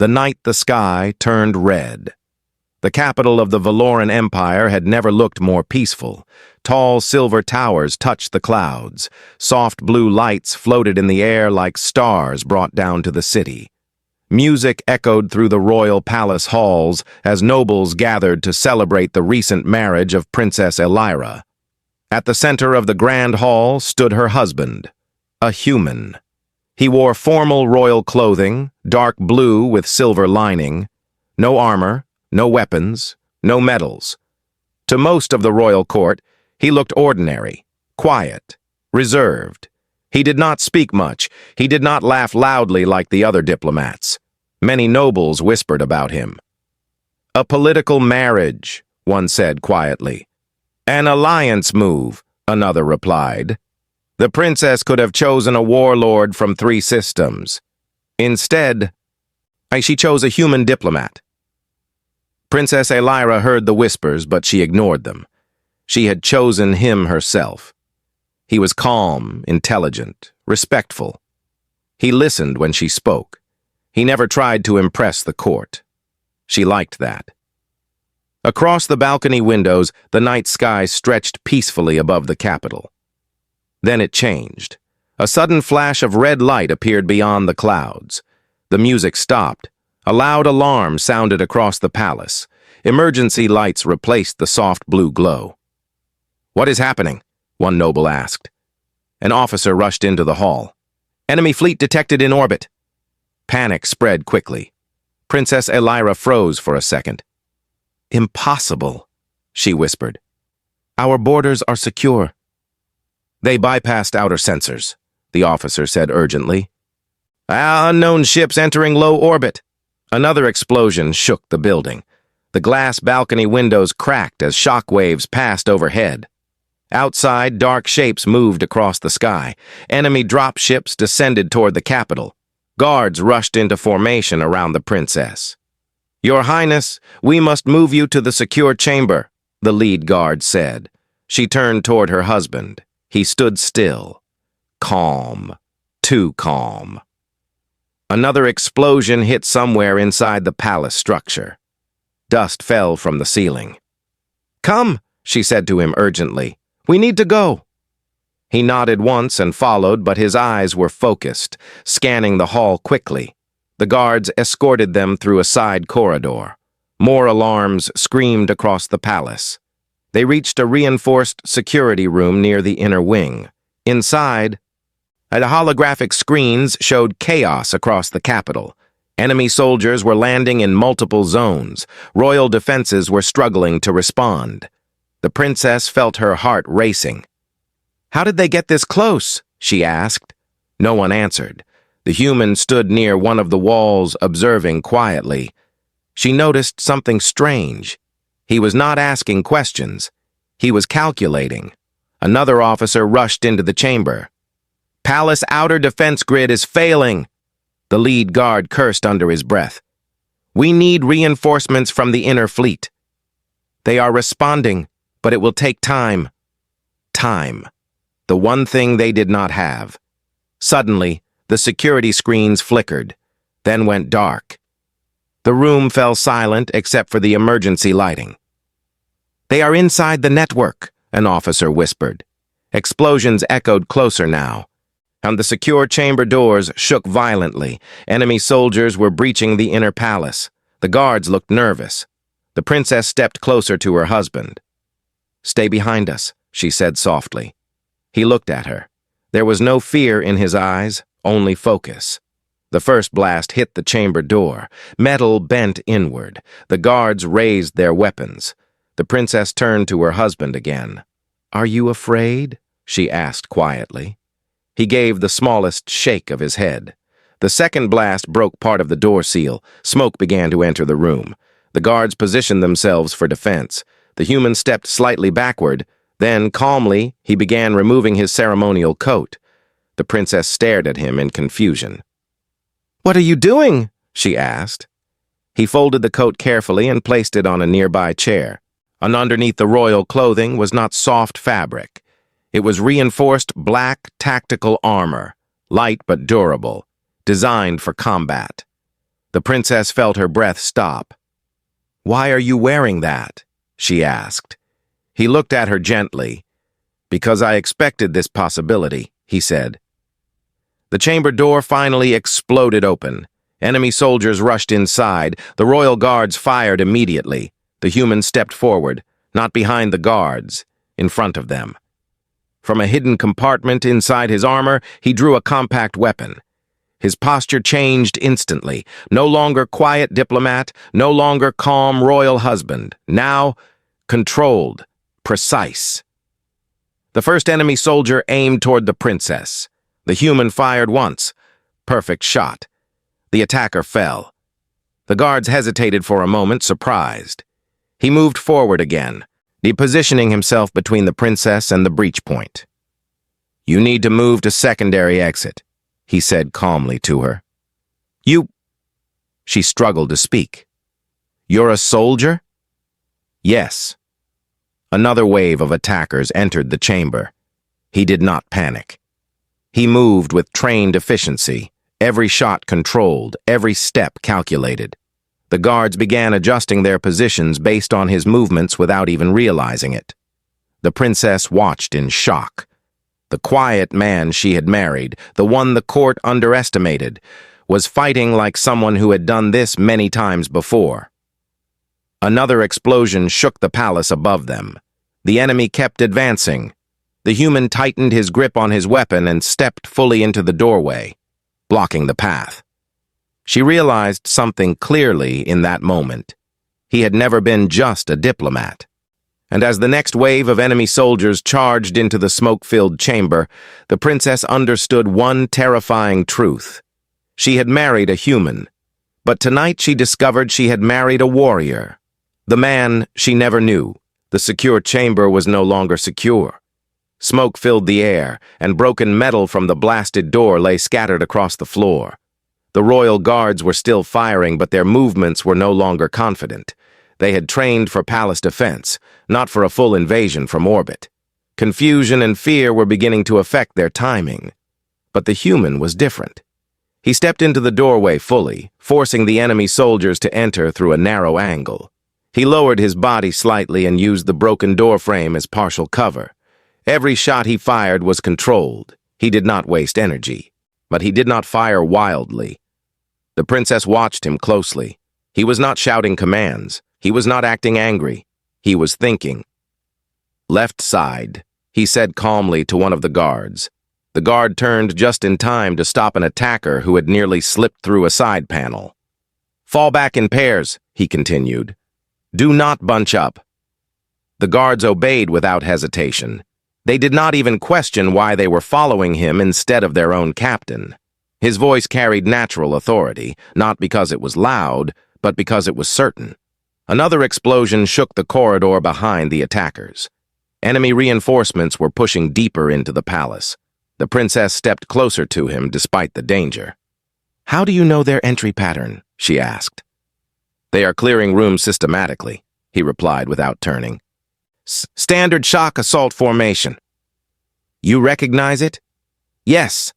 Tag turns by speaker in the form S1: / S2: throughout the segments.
S1: The night the sky turned red. The capital of the Valoran Empire had never looked more peaceful. Tall silver towers touched the clouds. Soft blue lights floated in the air like stars brought down to the city. Music echoed through the royal palace halls as nobles gathered to celebrate the recent marriage of Princess Elira. At the center of the grand hall stood her husband, a human. He wore formal royal clothing, dark blue with silver lining. No armor, no weapons, no medals. To most of the royal court, he looked ordinary, quiet, reserved. He did not speak much. He did not laugh loudly like the other diplomats. Many nobles whispered about him. "A political marriage," one said quietly. "An alliance move," another replied. The princess could have chosen a warlord from 3 systems. Instead, she chose a human diplomat. Princess Elira heard the whispers, but she ignored them. She had chosen him herself. He was calm, intelligent, respectful. He listened when she spoke. He never tried to impress the court. She liked that. Across the balcony windows, the night sky stretched peacefully above the capital. Then it changed. A sudden flash of red light appeared beyond the clouds. The music stopped. A loud alarm sounded across the palace. Emergency lights replaced the soft blue glow. "What is happening?" one noble asked. An officer rushed into the hall. "Enemy fleet detected in orbit." Panic spread quickly. Princess Elira froze for a second. "Impossible," she whispered. "Our borders are secure." "They bypassed outer sensors," the officer said urgently. "Unknown ships entering low orbit." Another explosion shook the building. The glass balcony windows cracked as shock waves passed overhead. Outside, dark shapes moved across the sky. Enemy dropships descended toward the capital. Guards rushed into formation around the princess. "Your Highness, we must move you to the secure chamber," the lead guard said. She turned toward her husband. He stood still. Calm. Too calm. Another explosion hit somewhere inside the palace structure. Dust fell from the ceiling. "Come," she said to him urgently. "We need to go." He nodded once and followed, but his eyes were focused, scanning the hall quickly. The guards escorted them through a side corridor. More alarms screamed across the palace. They reached a reinforced security room near the inner wing. Inside, the holographic screens showed chaos across the capital. Enemy soldiers were landing in multiple zones. Royal defenses were struggling to respond. The princess felt her heart racing. "How did they get this close?" she asked. No one answered. The human stood near one of the walls, observing quietly. She noticed something strange. He was not asking questions. He was calculating. Another officer rushed into the chamber. "Palace outer defense grid is failing," the lead guard cursed under his breath. "We need reinforcements from the inner fleet." "They are responding, but it will take time." Time. The one thing they did not have. Suddenly, the security screens flickered, then went dark. The room fell silent except for the emergency lighting. "They are inside the network," an officer whispered. Explosions echoed closer now, and the secure chamber doors shook violently. Enemy soldiers were breaching the inner palace. The guards looked nervous. The princess stepped closer to her husband. "Stay behind us," she said softly. He looked at her. There was no fear in his eyes, only focus. The first blast hit the chamber door. Metal bent inward. The guards raised their weapons. The princess turned to her husband again. "Are you afraid?" she asked quietly. He gave the smallest shake of his head. The second blast broke part of the door seal. Smoke began to enter the room. The guards positioned themselves for defense. The human stepped slightly backward. Then, calmly, he began removing his ceremonial coat. The princess stared at him in confusion. "What are you doing?" she asked. He folded the coat carefully and placed it on a nearby chair. And underneath the royal clothing was not soft fabric. It was reinforced black tactical armor, light but durable, designed for combat. The princess felt her breath stop. "Why are you wearing that?" she asked. He looked at her gently. "Because I expected this possibility," he said. The chamber door finally exploded open. Enemy soldiers rushed inside. The royal guards fired immediately. The human stepped forward, not behind the guards, in front of them. From a hidden compartment inside his armor, he drew a compact weapon. His posture changed instantly. No longer quiet diplomat, no longer calm royal husband. Now, controlled, precise. The first enemy soldier aimed toward the princess. The human fired once. Perfect shot. The attacker fell. The guards hesitated for a moment, surprised. He moved forward again, depositioning himself between the princess and the breach point. "You need to move to secondary exit," he said calmly to her. "You—" She struggled to speak. "You're a soldier?" "Yes." Another wave of attackers entered the chamber. He did not panic. He moved with trained efficiency, every shot controlled, every step calculated. The guards began adjusting their positions based on his movements without even realizing it. The princess watched in shock. The quiet man she had married, the one the court underestimated, was fighting like someone who had done this many times before. Another explosion shook the palace above them. The enemy kept advancing. The human tightened his grip on his weapon and stepped fully into the doorway, blocking the path. She realized something clearly in that moment. He had never been just a diplomat. And as the next wave of enemy soldiers charged into the smoke-filled chamber, the princess understood one terrifying truth. She had married a human, but tonight she discovered she had married a warrior. The man she never knew. The secure chamber was no longer secure. Smoke filled the air, and broken metal from the blasted door lay scattered across the floor. The royal guards were still firing, but their movements were no longer confident. They had trained for palace defense, not for a full invasion from orbit. Confusion and fear were beginning to affect their timing. But the human was different. He stepped into the doorway fully, forcing the enemy soldiers to enter through a narrow angle. He lowered his body slightly and used the broken doorframe as partial cover. Every shot he fired was controlled. He did not waste energy, but he did not fire wildly. The princess watched him closely. He was not shouting commands. He was not acting angry. He was thinking. "Left side," he said calmly to one of the guards. The guard turned just in time to stop an attacker who had nearly slipped through a side panel. "Fall back in pairs," he continued. "Do not bunch up." The guards obeyed without hesitation. They did not even question why they were following him instead of their own captain. His voice carried natural authority, not because it was loud, but because it was certain. Another explosion shook the corridor behind the attackers. Enemy reinforcements were pushing deeper into the palace. The princess stepped closer to him despite the danger. "How do you know their entry pattern?" she asked. "They are clearing rooms systematically," he replied without turning. "Standard shock assault formation." "You recognize it?" "Yes."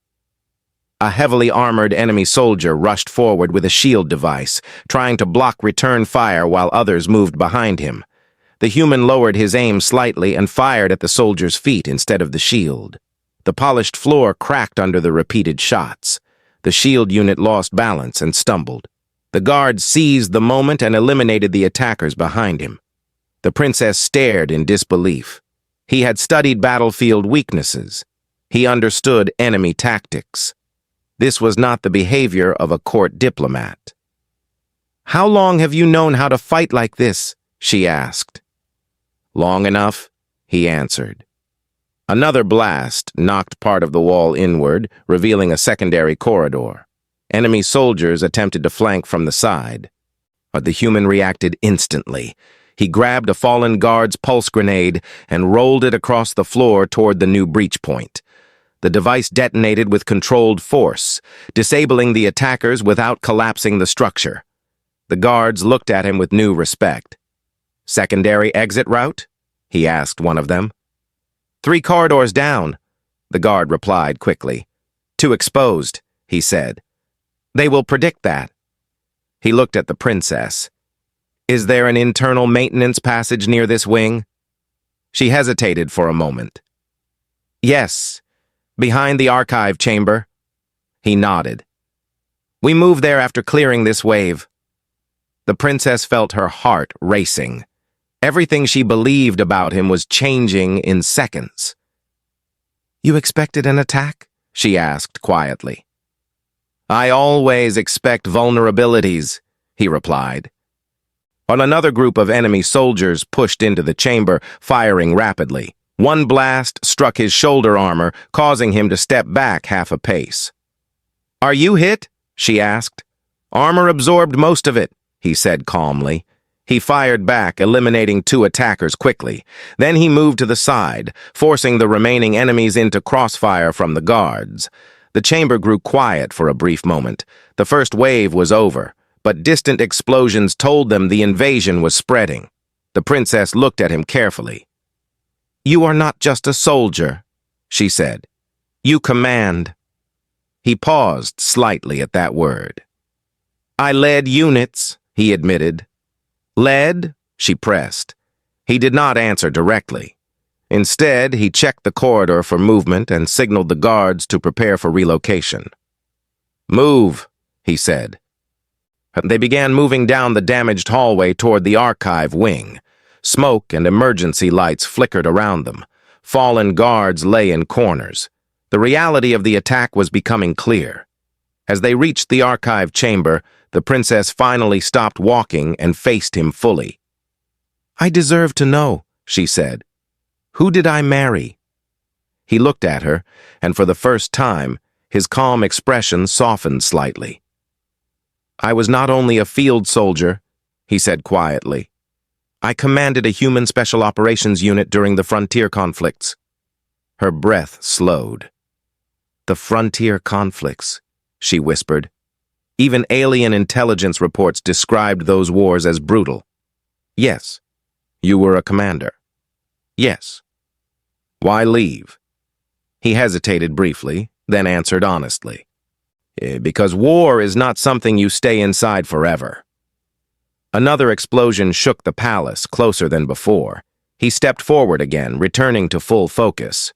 S1: A heavily armored enemy soldier rushed forward with a shield device, trying to block return fire while others moved behind him. The human lowered his aim slightly and fired at the soldier's feet instead of the shield. The polished floor cracked under the repeated shots. The shield unit lost balance and stumbled. The guard seized the moment and eliminated the attackers behind him. The princess stared in disbelief. He had studied battlefield weaknesses. He understood enemy tactics. This was not the behavior of a court diplomat. "How long have you known how to fight like this?" she asked. "Long enough," he answered. Another blast knocked part of the wall inward, revealing a secondary corridor. Enemy soldiers attempted to flank from the side, but the human reacted instantly. He grabbed a fallen guard's pulse grenade and rolled it across the floor toward the new breach point. The device detonated with controlled force, disabling the attackers without collapsing the structure. The guards looked at him with new respect. "Secondary exit route?" he asked one of them. "3 corridors down," the guard replied quickly. "Too exposed," he said. "They will predict that." He looked at the princess. "Is there an internal maintenance passage near this wing?" She hesitated for a moment. "Yes, behind the archive chamber." He nodded. "We move there after clearing this wave." The princess felt her heart racing. Everything she believed about him was changing in seconds. "You expected an attack?" she asked quietly. "I always expect vulnerabilities," he replied. Another group of enemy soldiers pushed into the chamber, firing rapidly. One blast struck his shoulder armor, causing him to step back half a pace. "Are you hit?" she asked. "Armor absorbed most of it," he said calmly. He fired back, eliminating 2 attackers quickly. Then he moved to the side, forcing the remaining enemies into crossfire from the guards. The chamber grew quiet for a brief moment. The first wave was over, but distant explosions told them the invasion was spreading. The princess looked at him carefully. "You are not just a soldier," she said. "You command." He paused slightly at that word. "I led units," he admitted. "Led?" she pressed. He did not answer directly. Instead, he checked the corridor for movement and signaled the guards to prepare for relocation. "Move," he said. They began moving down the damaged hallway toward the archive wing. Smoke and emergency lights flickered around them. Fallen guards lay in corners. The reality of the attack was becoming clear. As they reached the archive chamber, the princess finally stopped walking and faced him fully. "I deserve to know," she said. "Who did I marry?" He looked at her, and for the first time, his calm expression softened slightly. "I was not only a field soldier," he said quietly. "I commanded a human special operations unit during the frontier conflicts." Her breath slowed. "The frontier conflicts," she whispered. "Even alien intelligence reports described those wars as brutal." "Yes." "You were a commander." "Yes." "Why leave?" He hesitated briefly, then answered honestly. "Because war is not something you stay inside forever." Another explosion shook the palace, closer than before. He stepped forward again, returning to full focus.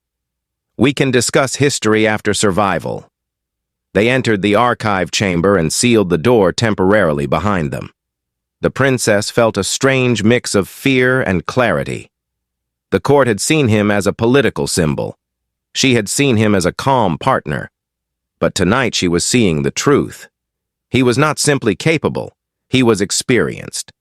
S1: "We can discuss history after survival." They entered the archive chamber and sealed the door temporarily behind them. The princess felt a strange mix of fear and clarity. The court had seen him as a political symbol. She had seen him as a calm partner. But tonight she was seeing the truth. He was not simply capable, he was experienced.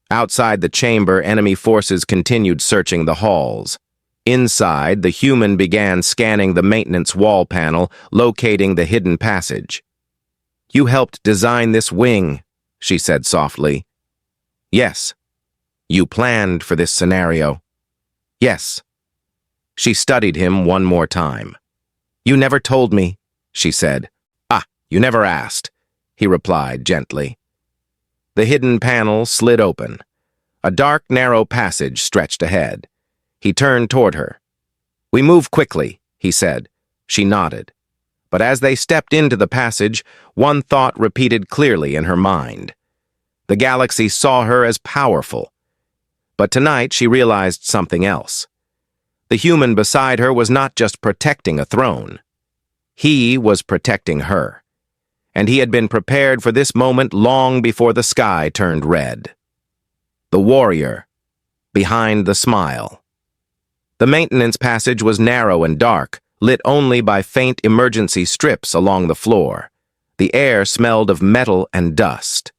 S1: Outside the chamber, enemy forces continued searching the halls. Inside, the human began scanning the maintenance wall panel, locating the hidden passage. "You helped design this wing," she said softly. "Yes." "You planned for this scenario." "Yes." She studied him one more time. "You never told me," she said. "Ah, you never asked," he replied gently. The hidden panel slid open. A dark, narrow passage stretched ahead. He turned toward her. "We move quickly," he said. She nodded. But as they stepped into the passage, one thought repeated clearly in her mind. The galaxy saw her as powerful. But tonight she realized something else. The human beside her was not just protecting a throne. He was protecting her. And he had been prepared for this moment long before the sky turned red. The warrior, behind the smile. The maintenance passage was narrow and dark, lit only by faint emergency strips along the floor. The air smelled of metal and dust.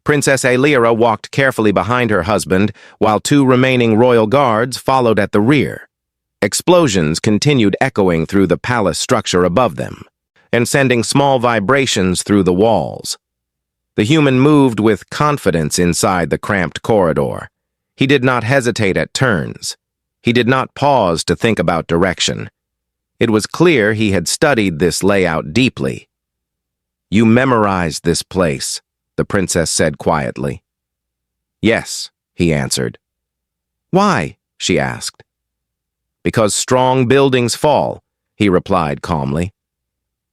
S1: Princess Aelira walked carefully behind her husband, while 2 remaining royal guards followed at the rear. Explosions continued echoing through the palace structure above them, and sending small vibrations through the walls. The human moved with confidence inside the cramped corridor. He did not hesitate at turns. He did not pause to think about direction. It was clear he had studied this layout deeply. "You memorized this place," the princess said quietly. "Yes," he answered. "Why?" she asked. "Because strong buildings fall," he replied calmly.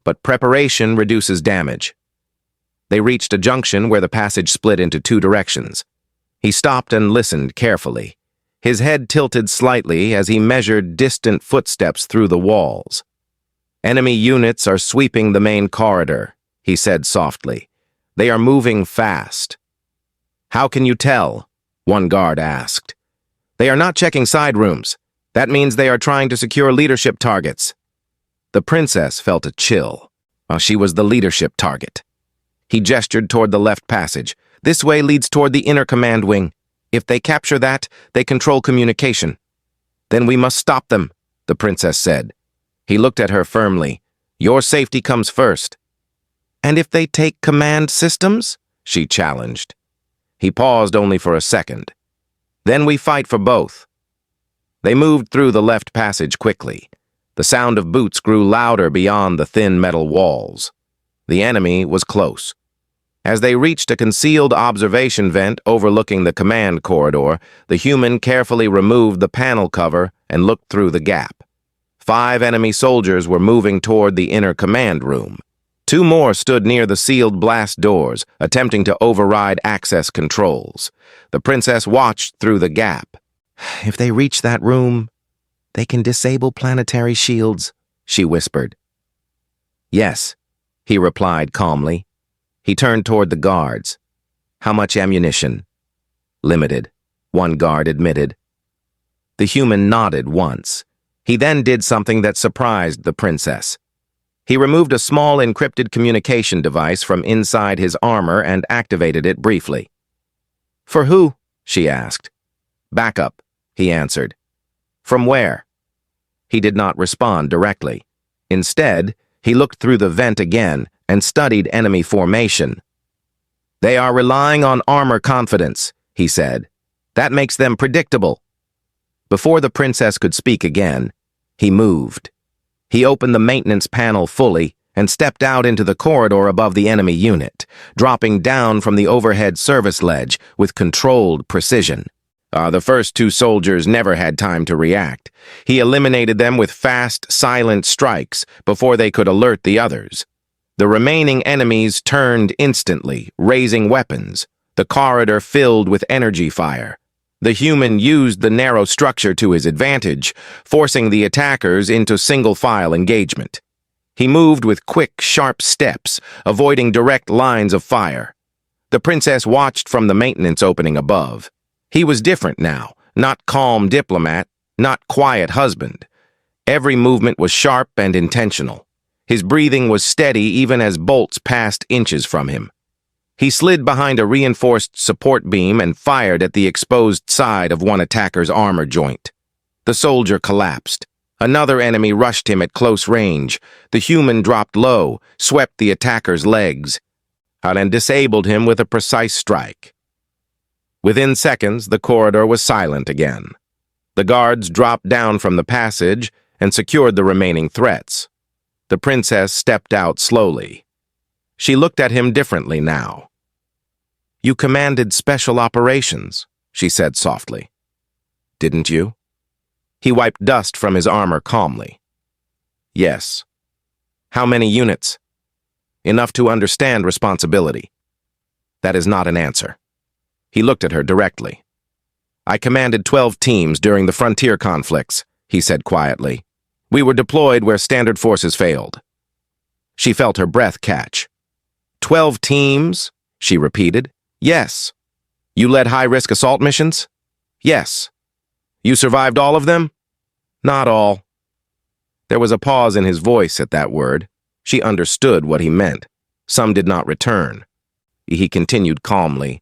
S1: "But preparation reduces damage." They reached a junction where the passage split into two directions. He stopped and listened carefully. His head tilted slightly as he measured distant footsteps through the walls. "Enemy units are sweeping the main corridor," he said softly. "They are moving fast." "How can you tell?" one guard asked. "They are not checking side rooms. That means they are trying to secure leadership targets." The princess felt a chill. Well, she was the leadership target. He gestured toward the left passage. "This way leads toward the inner command wing. If they capture that, they control communication." "Then we must stop them," the princess said. He looked at her firmly. "Your safety comes first." "And if they take command systems?" she challenged. He paused only for a second. "Then we fight for both." They moved through the left passage quickly. The sound of boots grew louder beyond the thin metal walls. The enemy was close. As they reached a concealed observation vent overlooking the command corridor, the human carefully removed the panel cover and looked through the gap. 5 enemy soldiers were moving toward the inner command room. 2 more stood near the sealed blast doors, attempting to override access controls. The princess watched through the gap. "If they reach that room, they can disable planetary shields," she whispered. "Yes," he replied calmly. He turned toward the guards. "How much ammunition?" "Limited," one guard admitted. The human nodded once. He then did something that surprised the princess. He removed a small encrypted communication device from inside his armor and activated it briefly. "For who?" she asked. "Backup," he answered. "From where?" He did not respond directly. Instead, he looked through the vent again and studied enemy formation. "They are relying on armor confidence," he said. "That makes them predictable." Before the princess could speak again, he moved. He opened the maintenance panel fully and stepped out into the corridor above the enemy unit, dropping down from the overhead service ledge with controlled precision. The first 2 soldiers never had time to react. He eliminated them with fast, silent strikes before they could alert the others. The remaining enemies turned instantly, raising weapons. The corridor filled with energy fire. The human used the narrow structure to his advantage, forcing the attackers into single-file engagement. He moved with quick, sharp steps, avoiding direct lines of fire. The princess watched from the maintenance opening above. He was different now, not calm diplomat, not quiet husband. Every movement was sharp and intentional. His breathing was steady even as bolts passed inches from him. He slid behind a reinforced support beam and fired at the exposed side of one attacker's armor joint. The soldier collapsed. Another enemy rushed him at close range. The human dropped low, swept the attacker's legs, and disabled him with a precise strike. Within seconds, the corridor was silent again. The guards dropped down from the passage and secured the remaining threats. The princess stepped out slowly. She looked at him differently now. "You commanded special operations," she said softly. "Didn't you?" He wiped dust from his armor calmly. "Yes." "How many units?" "Enough to understand responsibility." "That is not an answer." He looked at her directly. "I commanded 12 teams during the frontier conflicts," he said quietly. "We were deployed where standard forces failed." She felt her breath catch. 12 teams?" she repeated. "Yes." "You led high-risk assault missions?" "Yes." "You survived all of them?" "Not all." There was a pause in his voice at that word. She understood what he meant. Some did not return. He continued calmly.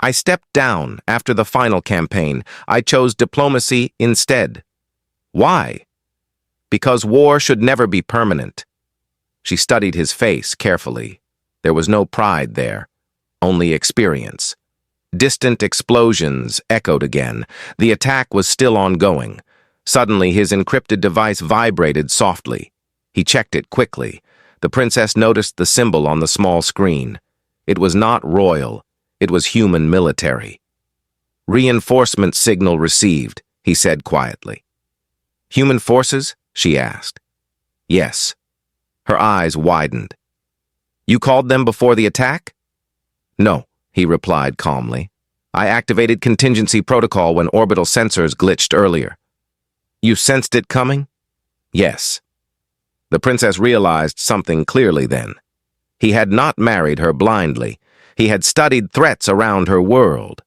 S1: "I stepped down after the final campaign. I chose diplomacy instead." "Why?" "Because war should never be permanent." She studied his face carefully. There was no pride there, only experience. Distant explosions echoed again. The attack was still ongoing. Suddenly, his encrypted device vibrated softly. He checked it quickly. The princess noticed the symbol on the small screen. It was not royal. It was human military. "Reinforcement signal received," he said quietly. "Human forces?" she asked. "Yes." Her eyes widened. "You called them before the attack?" No, he replied calmly. I activated contingency protocol when orbital sensors glitched earlier. You sensed it coming? Yes. The princess realized something clearly then. He had not married her blindly. He had studied threats around her world,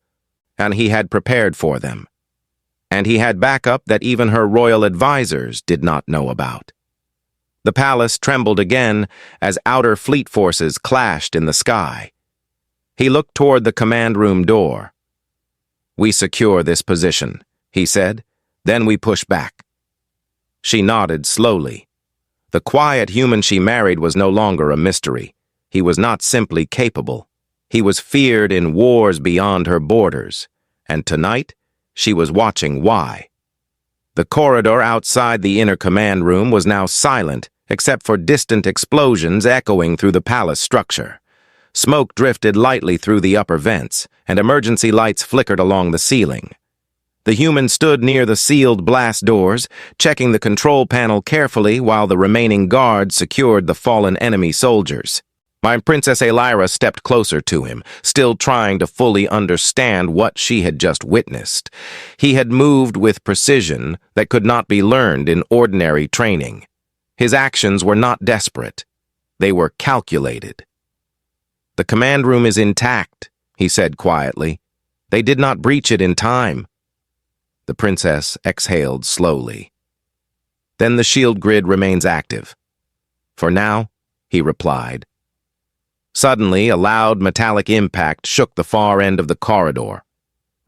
S1: and he had prepared for them. And he had backup that even her royal advisors did not know about. The palace trembled again as outer fleet forces clashed in the sky. He looked toward the command room door. We secure this position, he said. Then we push back. She nodded slowly. The quiet human she married was no longer a mystery. He was not simply capable. He was feared in wars beyond her borders. And tonight, she was watching why. The corridor outside the inner command room was now silent, except for distant explosions echoing through the palace structure. Smoke drifted lightly through the upper vents, and emergency lights flickered along the ceiling. The human stood near the sealed blast doors, checking the control panel carefully while the remaining guards secured the fallen enemy soldiers. My Princess Alyra stepped closer to him, still trying to fully understand what she had just witnessed. He had moved with precision that could not be learned in ordinary training. His actions were not desperate. They were calculated. The command room is intact, he said quietly. They did not breach it in time. The princess exhaled slowly. Then the shield grid remains active. For now, he replied. Suddenly, a loud metallic impact shook the far end of the corridor.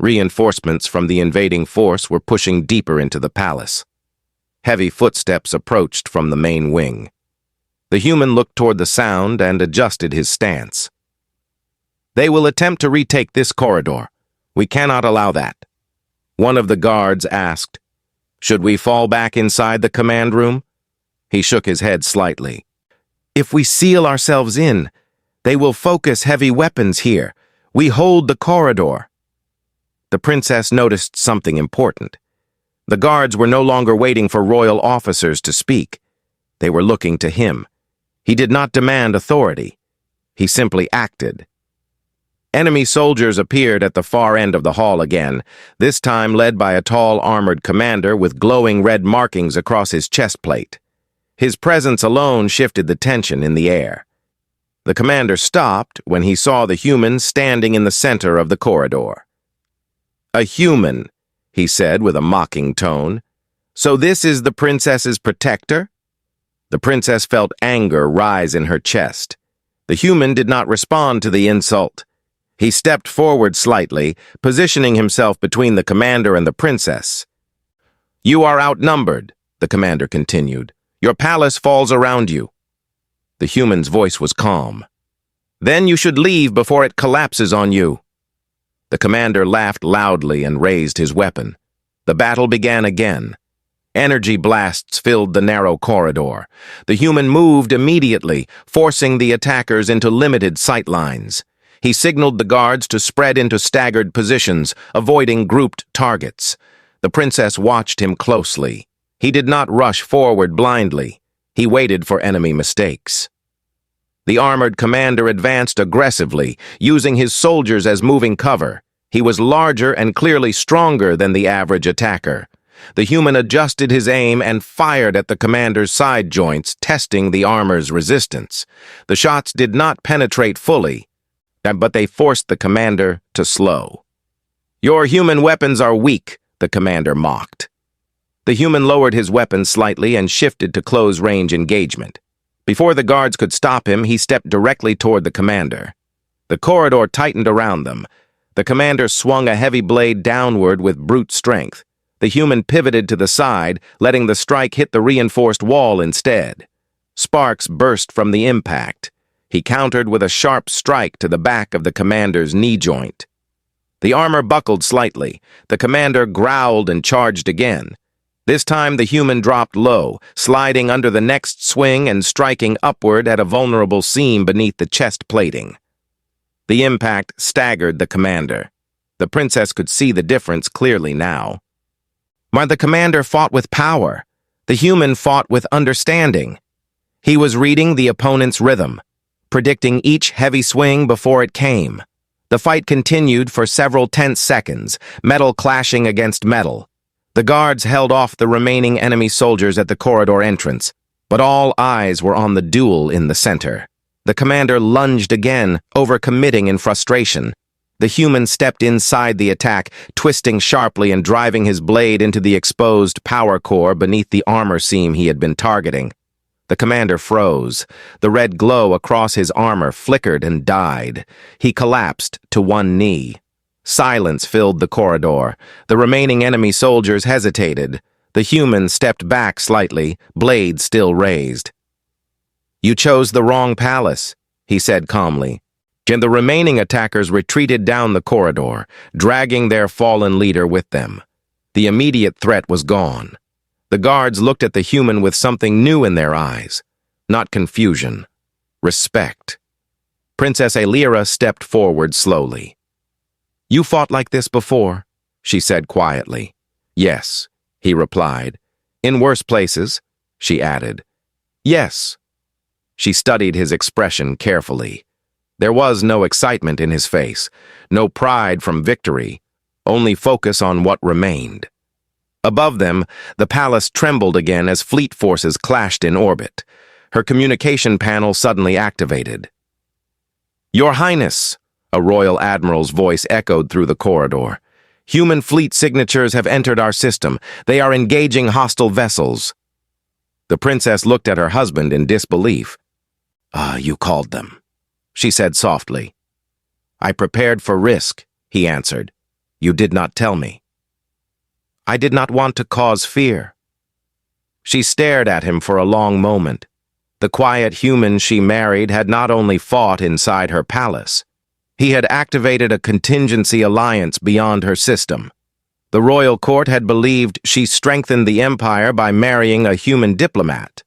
S1: Reinforcements from the invading force were pushing deeper into the palace. Heavy footsteps approached from the main wing. The human looked toward the sound and adjusted his stance. They will attempt to retake this corridor. We cannot allow that. One of the guards asked, Should we fall back inside the command room? He shook his head slightly. If we seal ourselves in, they will focus heavy weapons here. We hold the corridor. The princess noticed something important. The guards were no longer waiting for royal officers to speak. They were looking to him. He did not demand authority. He simply acted. Enemy soldiers appeared at the far end of the hall again, this time led by a tall armored commander with glowing red markings across his chest plate. His presence alone shifted the tension in the air. The commander stopped when he saw the human standing in the center of the corridor. A human, he said with a mocking tone. So this is the princess's protector? The princess felt anger rise in her chest. The human did not respond to the insult. He stepped forward slightly, positioning himself between the commander and the princess. You are outnumbered, the commander continued. Your palace falls around you. The human's voice was calm. Then you should leave before it collapses on you. The commander laughed loudly and raised his weapon. The battle began again. Energy blasts filled the narrow corridor. The human moved immediately, forcing the attackers into limited sight lines. He signaled the guards to spread into staggered positions, avoiding grouped targets. The princess watched him closely. He did not rush forward blindly. He waited for enemy mistakes. The armored commander advanced aggressively, using his soldiers as moving cover. He was larger and clearly stronger than the average attacker. The human adjusted his aim and fired at the commander's side joints, testing the armor's resistance. The shots did not penetrate fully, but they forced the commander to slow. Your human weapons are weak, the commander mocked. The human lowered his weapon slightly and shifted to close-range engagement. Before the guards could stop him, he stepped directly toward the commander. The corridor tightened around them. The commander swung a heavy blade downward with brute strength. The human pivoted to the side, letting the strike hit the reinforced wall instead. Sparks burst from the impact. He countered with a sharp strike to the back of the commander's knee joint. The armor buckled slightly. The commander growled and charged again. This time the human dropped low, sliding under the next swing and striking upward at a vulnerable seam beneath the chest plating. The impact staggered the commander. The princess could see the difference clearly now. But the commander fought with power. The human fought with understanding. He was reading the opponent's rhythm. predicting each heavy swing before it came. The fight continued for several tense seconds, metal clashing against metal. The guards held off the remaining enemy soldiers at the corridor entrance, but all eyes were on the duel in the center. The commander lunged again, overcommitting in frustration. The human stepped inside the attack, twisting sharply and driving his blade into the exposed power core beneath the armor seam he had been targeting. The commander froze. The red glow across his armor flickered and died. He collapsed to one knee. Silence filled the corridor. The remaining enemy soldiers hesitated. The human stepped back slightly, blade still raised. "You chose the wrong palace," he said calmly. And the remaining attackers retreated down the corridor, dragging their fallen leader with them. The immediate threat was gone. The guards looked at the human with something new in their eyes. Not confusion. Respect. Princess Aelira stepped forward slowly. "You fought like this before," she said quietly. "Yes," he replied. "In worse places," she added. "Yes." She studied his expression carefully. There was no excitement in his face, no pride from victory, only focus on what remained. Above them, the palace trembled again as fleet forces clashed in orbit. Her communication panel suddenly activated. "Your Highness," a royal admiral's voice echoed through the corridor. "Human fleet signatures have entered our system. They are engaging hostile vessels." The princess looked at her husband in disbelief. You called them," she said softly. "I prepared for risk," he answered. "You did not tell me." "I did not want to cause fear." She stared at him for a long moment. The quiet human she married had not only fought inside her palace. He had activated a contingency alliance beyond her system. The royal court had believed she strengthened the empire by marrying a human diplomat.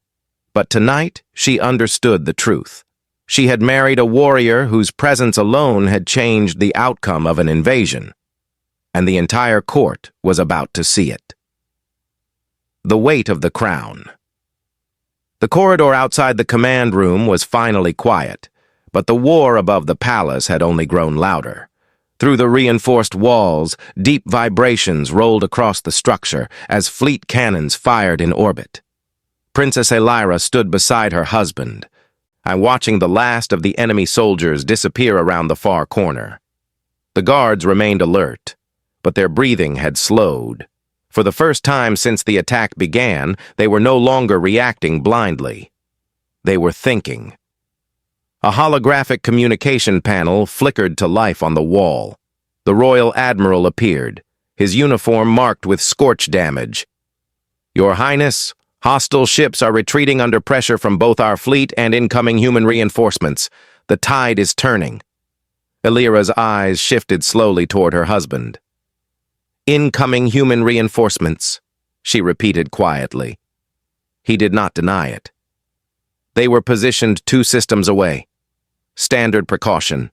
S1: But tonight, she understood the truth. She had married a warrior whose presence alone had changed the outcome of an invasion. And the entire court was about to see it. The weight of the crown. The corridor outside the command room was finally quiet, but the war above the palace had only grown louder. Through the reinforced walls, deep vibrations rolled across the structure as fleet cannons fired in orbit. Princess Aelira stood beside her husband, watching the last of the enemy soldiers disappear around the far corner. The guards remained alert, but their breathing had slowed. For the first time since the attack began, they were no longer reacting blindly. They were thinking. A holographic communication panel flickered to life on the wall. The Royal Admiral appeared, his uniform marked with scorch damage. "Your Highness, hostile ships are retreating under pressure from both our fleet and incoming human reinforcements. The tide is turning." Aelira's eyes shifted slowly toward her husband. "Incoming human reinforcements," she repeated quietly. He did not deny it. They were positioned 2 systems away. Standard precaution.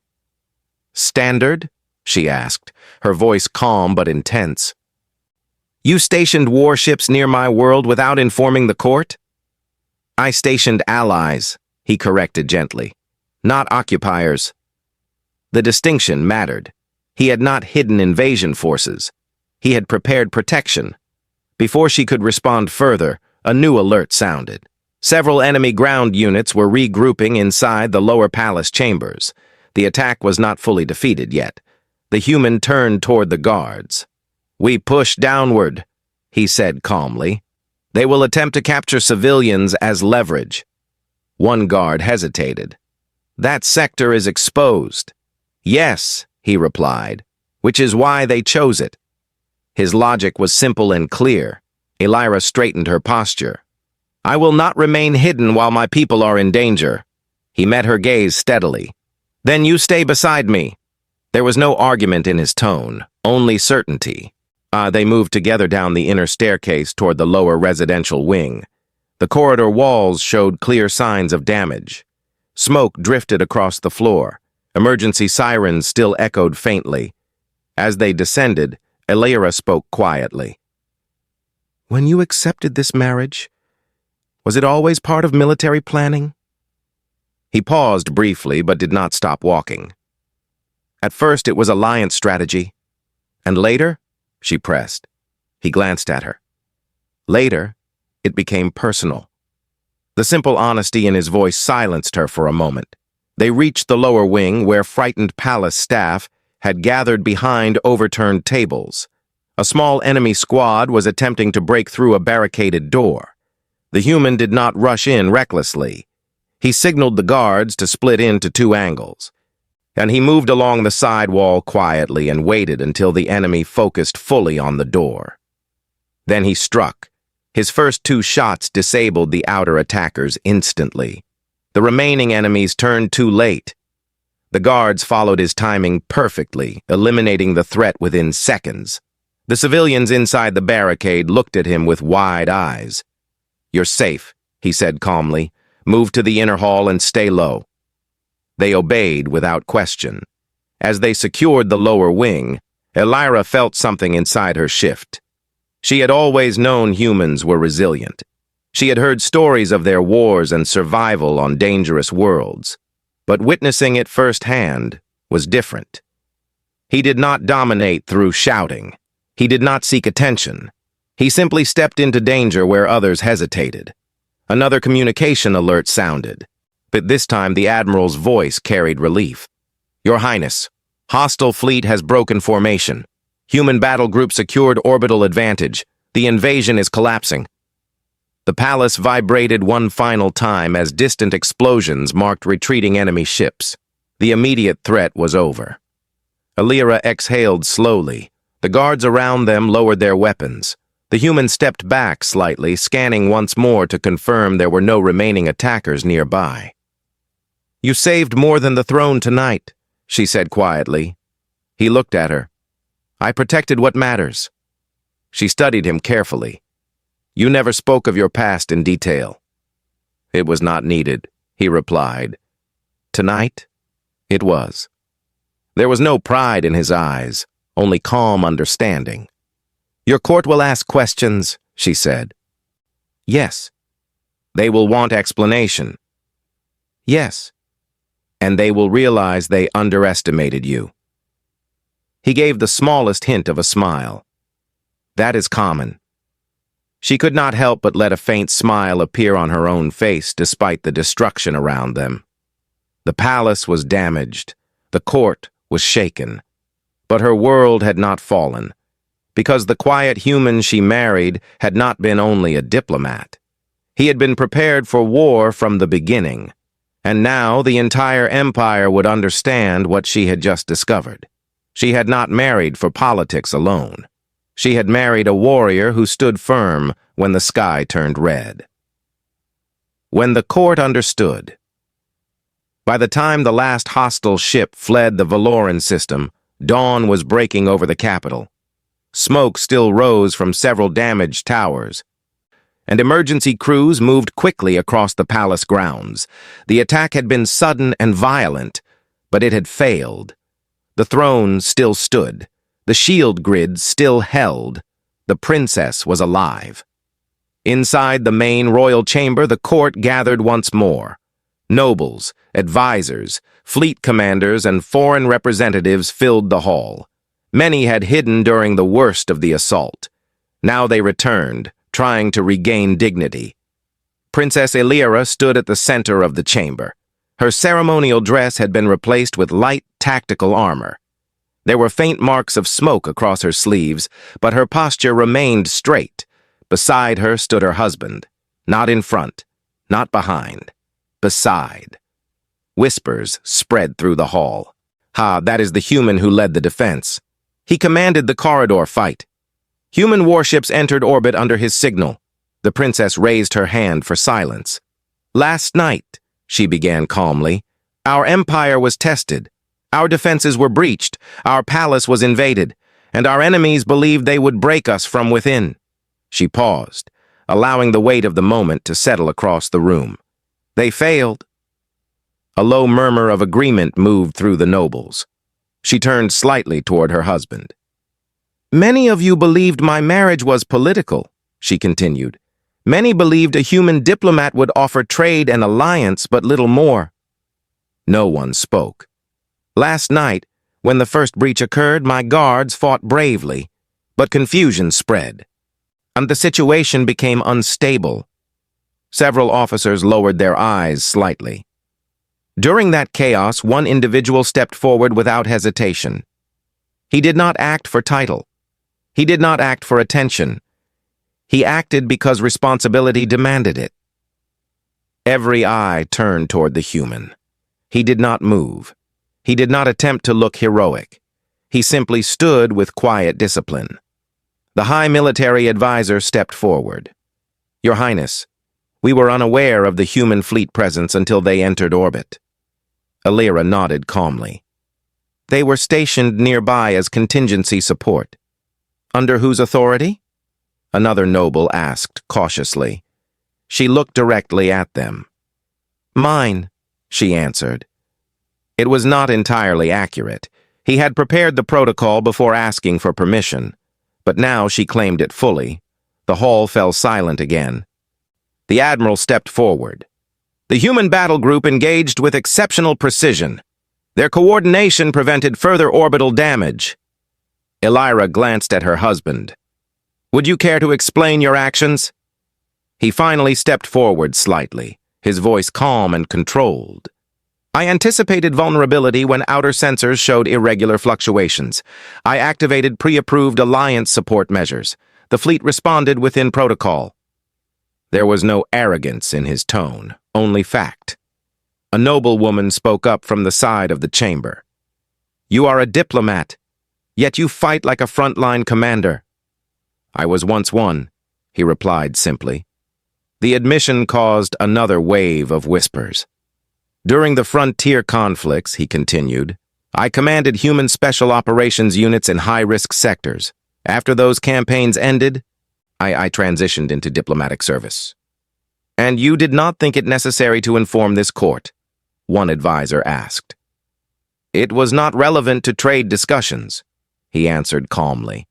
S1: "Standard?" she asked, her voice calm but intense. "You stationed warships near my world without informing the court?" "I stationed allies," he corrected gently, "not occupiers." The distinction mattered. He had not hidden invasion forces. He had prepared protection. Before she could respond further, a new alert sounded. Several enemy ground units were regrouping inside the lower palace chambers. The attack was not fully defeated yet. The human turned toward the guards. "We push downward," he said calmly. "They will attempt to capture civilians as leverage." One guard hesitated. "That sector is exposed." "Yes," he replied, "which is why they chose it." His logic was simple and clear. Aelira straightened her posture. "I will not remain hidden while my people are in danger." He met her gaze steadily. "Then you stay beside me." There was no argument in his tone, only certainty. They moved together down the inner staircase toward the lower residential wing. The corridor walls showed clear signs of damage. Smoke drifted across the floor. Emergency sirens still echoed faintly. As they descended, Aelira spoke quietly. "When you accepted this marriage, was it always part of military planning?" He paused briefly but did not stop walking. At first it was alliance strategy. And later, she pressed. He glanced at her. Later, it became personal. The simple honesty in his voice silenced her for a moment. They reached the lower wing where frightened palace staff had gathered behind overturned tables. A small enemy squad was attempting to break through a barricaded door. The human did not rush in recklessly. He signaled the guards to split into two angles, and he moved along the side wall quietly and waited until the enemy focused fully on the door. Then he struck. His first two shots disabled the outer attackers instantly. The remaining enemies turned too late. The guards followed his timing perfectly, eliminating the threat within seconds. The civilians inside the barricade looked at him with wide eyes. "You're safe," he said calmly. "Move to the inner hall and stay low." They obeyed without question. As they secured the lower wing, Elira felt something inside her shift. She had always known humans were resilient. She had heard stories of their wars and survival on dangerous worlds, but witnessing it firsthand was different. He did not dominate through shouting. He did not seek attention. He simply stepped into danger where others hesitated. Another communication alert sounded, but this time the Admiral's voice carried relief. "Your Highness, hostile fleet has broken formation. Human battle group secured orbital advantage. The invasion is collapsing." The palace vibrated one final time as distant explosions marked retreating enemy ships. The immediate threat was over. Elira exhaled slowly. The guards around them lowered their weapons. The human stepped back slightly, scanning once more to confirm there were no remaining attackers nearby. "You saved more than the throne tonight," she said quietly. He looked at her. "I protected what matters." She studied him carefully. "You never spoke of your past in detail." "It was not needed," he replied. Tonight, it was. There was no pride in his eyes, only calm understanding. "Your court will ask questions," she said. "Yes." "They will want explanation." "Yes." "And they will realize they underestimated you." He gave the smallest hint of a smile. "That is common." She could not help but let a faint smile appear on her own face despite the destruction around them. The palace was damaged. The court was shaken. But her world had not fallen, because the quiet human she married had not been only a diplomat. He had been prepared for war from the beginning, and now the entire empire would understand what she had just discovered. She had not married for politics alone. She had married a warrior who stood firm when the sky turned red. When the court understood. By the time the last hostile ship fled the Valoran system, dawn was breaking over the capital. Smoke still rose from several damaged towers, and emergency crews moved quickly across the palace grounds. The attack had been sudden and violent, but it had failed. The throne still stood. The shield grid still held. The princess was alive. Inside the main royal chamber, the court gathered once more. Nobles, advisors, fleet commanders, and foreign representatives filled the hall. Many had hidden during the worst of the assault. Now they returned, trying to regain dignity. Princess Elira stood at the center of the chamber. Her ceremonial dress had been replaced with light tactical armor. There were faint marks of smoke across her sleeves, but her posture remained straight. Beside her stood her husband, not in front, not behind, beside. Whispers spread through the hall. "Ha, that is the human who led the defense. He commanded the corridor fight. Human warships entered orbit under his signal." The princess raised her hand for silence. "Last night," she began calmly, "our empire was tested. Our defenses were breached, our palace was invaded, and our enemies believed they would break us from within." She paused, allowing the weight of the moment to settle across the room. "They failed." A low murmur of agreement moved through the nobles. She turned slightly toward her husband. "Many of you believed my marriage was political," she continued. "Many believed a human diplomat would offer trade and alliance, but little more. No one spoke. Last night, when the first breach occurred, my guards fought bravely, but confusion spread, and the situation became unstable. Several officers lowered their eyes slightly. During that chaos, one individual stepped forward without hesitation. He did not act for title. He did not act for attention. He acted because responsibility demanded it. Every eye turned toward the human. He did not move. He did not attempt to look heroic. He simply stood with quiet discipline. The high military advisor stepped forward. Your Highness, we were unaware of the human fleet presence until they entered orbit. Alira nodded calmly. They were stationed nearby as contingency support. Under whose authority? Another noble asked cautiously. She looked directly at them. Mine, she answered. It was not entirely accurate. He had prepared the protocol before asking for permission, but now she claimed it fully. The hall fell silent again. The Admiral stepped forward. The human battle group engaged with exceptional precision. Their coordination prevented further orbital damage. Elira glanced at her husband. Would you care to explain your actions? He finally stepped forward slightly, his voice calm and controlled. I anticipated vulnerability when outer sensors showed irregular fluctuations. I activated pre-approved alliance support measures. The fleet responded within protocol. There was no arrogance in his tone, only fact. A noblewoman spoke up from the side of the chamber. You are a diplomat, yet you fight like a frontline commander. I was once one, he replied simply. The admission caused another wave of whispers. During the frontier conflicts, he continued, I commanded human special operations units in high-risk sectors. After those campaigns ended, I transitioned into diplomatic service. And you did not think it necessary to inform this court? One advisor asked. It was not relevant to trade discussions, he answered calmly.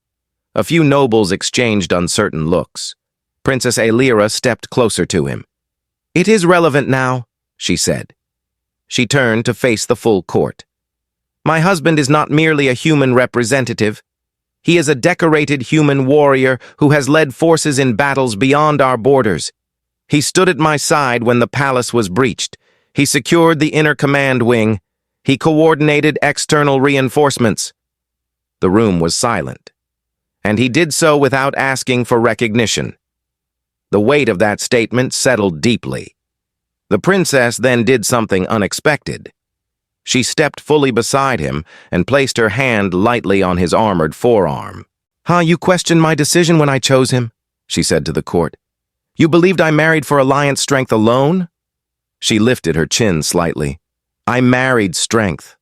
S1: A few nobles exchanged uncertain looks. Princess Alira stepped closer to him. It is relevant now, she said. She turned to face the full court. My husband is not merely a human representative. He is a decorated human warrior who has led forces in battles beyond our borders. He stood at my side when the palace was breached. He secured the inner command wing. He coordinated external reinforcements. The room was silent, and he did so without asking for recognition. The weight of that statement settled deeply. The princess then did something unexpected. She stepped fully beside him and placed her hand lightly on his armored forearm. You questioned my decision when I chose him, she said to the court. You believed I married for alliance strength alone? She lifted her chin slightly. I married strength.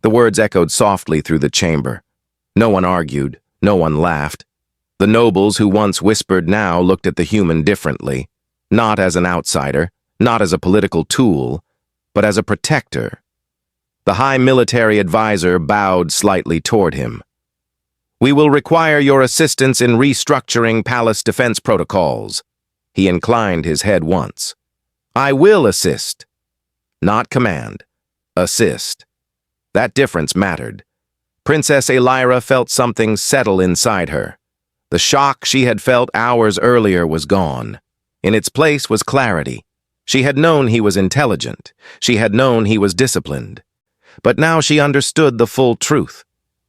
S1: The words echoed softly through the chamber. No one argued, no one laughed. The nobles who once whispered now looked at the human differently, not as an outsider, not as a political tool, but as a protector. The high military advisor bowed slightly toward him. We will require your assistance in restructuring palace defense protocols. He inclined his head once. I will assist. Not command. Assist. That difference mattered. Princess Alira felt something settle inside her. The shock she had felt hours earlier was gone. In its place was clarity. She had known he was intelligent. She had known he was disciplined. But now she understood the full truth.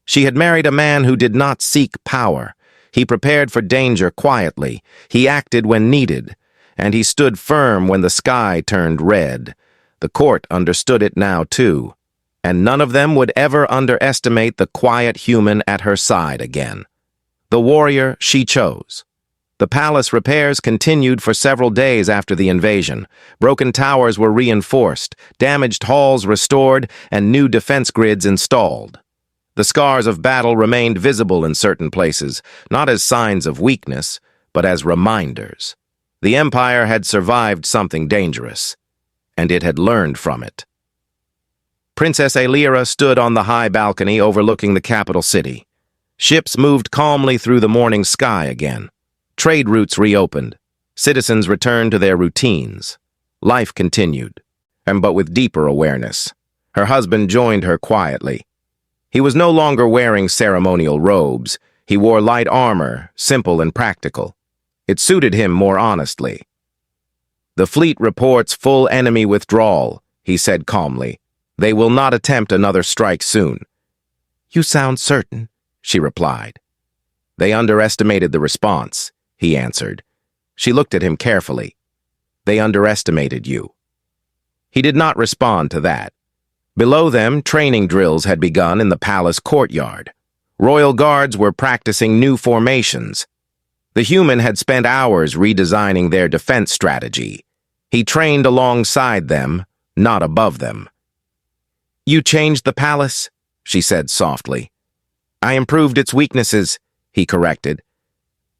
S1: She had married a man who did not seek power. He prepared for danger quietly. He acted when needed. And he stood firm when the sky turned red. The court understood it now, too. And none of them would ever underestimate the quiet human at her side again. The warrior she chose. The palace repairs continued for several days after the invasion. Broken towers were reinforced, damaged halls restored, and new defense grids installed. The scars of battle remained visible in certain places, not as signs of weakness, but as reminders. The Empire had survived something dangerous, and it had learned from it. Princess Alira stood on the high balcony overlooking the capital city. Ships moved calmly through the morning sky again. Trade routes reopened. Citizens returned to their routines. Life continued. but with deeper awareness. Her husband joined her quietly. He was no longer wearing ceremonial robes. He wore light armor, simple and practical. It suited him more honestly. "The fleet reports full enemy withdrawal," he said calmly. "They will not attempt another strike soon." "You sound certain," she replied. "They underestimated the response," he answered. She looked at him carefully. "They underestimated you." He did not respond to that. Below them, training drills had begun in the palace courtyard. Royal guards were practicing new formations. The human had spent hours redesigning their defense strategy. He trained alongside them, not above them. "You changed the palace," she said softly. "I improved its weaknesses," he corrected.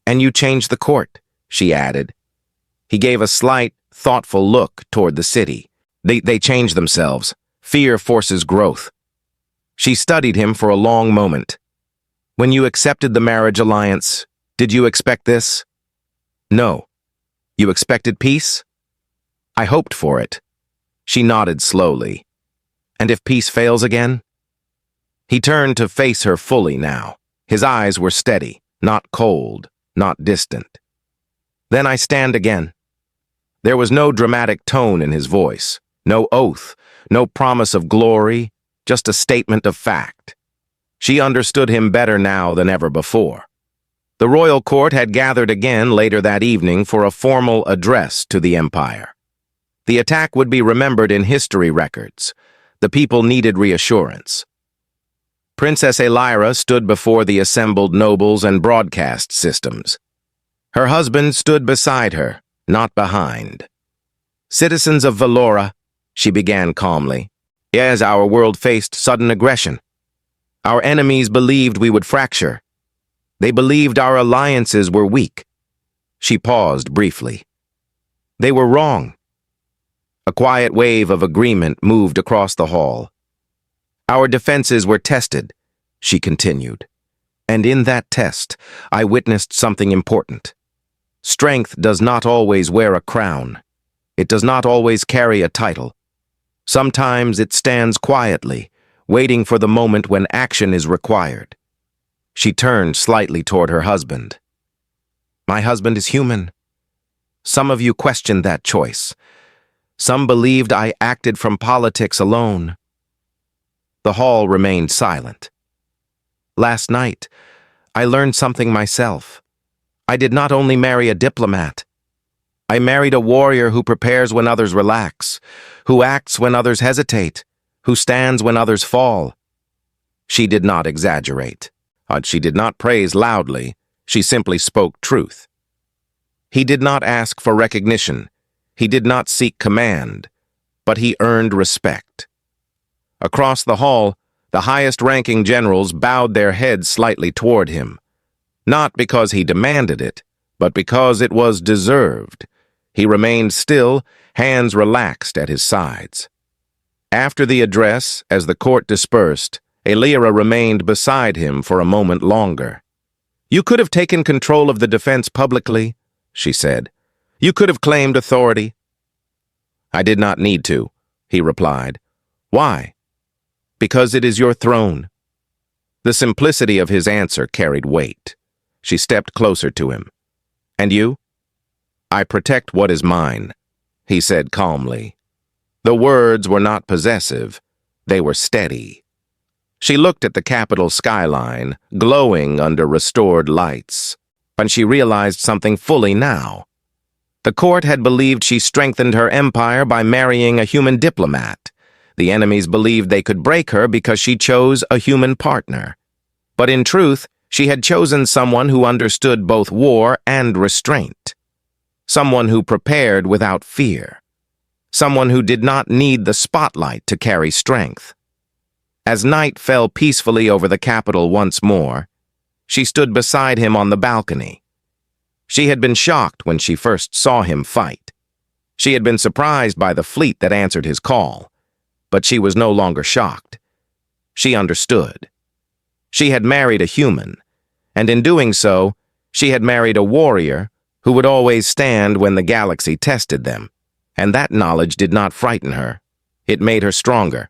S1: "And you changed the court," she added. He gave a slight, thoughtful look toward the city. They changed themselves. Fear forces growth." She studied him for a long moment. "When you accepted the marriage alliance, did you expect this?" "No." "You expected peace?" "I hoped for it." She nodded slowly. "And if peace fails again?" He turned to face her fully now. His eyes were steady, not cold, not distant. "Then I stand again." There was no dramatic tone in his voice, no oath, no promise of glory, just a statement of fact. She understood him better now than ever before. The royal court had gathered again later that evening for a formal address to the empire. The attack would be remembered in history records. The people needed reassurance. Princess Elira stood before the assembled nobles and broadcast systems. Her husband stood beside her, not behind. "Citizens of Valora," she began calmly, "as our world faced sudden aggression. Our enemies believed we would fracture. They believed our alliances were weak." She paused briefly. "They were wrong." A quiet wave of agreement moved across the hall. "Our defenses were tested," she continued. "And in that test, I witnessed something important. Strength does not always wear a crown. It does not always carry a title. Sometimes it stands quietly, waiting for the moment when action is required." She turned slightly toward her husband. "My husband is human. Some of you questioned that choice. Some believed I acted from politics alone." The hall remained silent. "Last night, I learned something myself. I did not only marry a diplomat. I married a warrior who prepares when others relax, who acts when others hesitate, who stands when others fall." She did not exaggerate. She did not praise loudly. She simply spoke truth. He did not ask for recognition. He did not seek command, but he earned respect. Across the hall, the highest-ranking generals bowed their heads slightly toward him, not because he demanded it, but because it was deserved. He remained still, hands relaxed at his sides. After the address, as the court dispersed, Elira remained beside him for a moment longer. "You could have taken control of the defense publicly," she said. "You could have claimed authority." "I did not need to," he replied. "Why?" "Because it is your throne." The simplicity of his answer carried weight. She stepped closer to him. "And you?" "I protect what is mine," he said calmly. The words were not possessive. They were steady. She looked at the capital skyline, glowing under restored lights, and she realized something fully now. The court had believed she strengthened her empire by marrying a human diplomat. The enemies believed they could break her because she chose a human partner. But in truth, she had chosen someone who understood both war and restraint. Someone who prepared without fear. Someone who did not need the spotlight to carry strength. As night fell peacefully over the capital once more, she stood beside him on the balcony. She had been shocked when she first saw him fight. She had been surprised by the fleet that answered his call. But she was no longer shocked. She understood. She had married a human, and in doing so, she had married a warrior who would always stand when the galaxy tested them, and that knowledge did not frighten her. It made her stronger,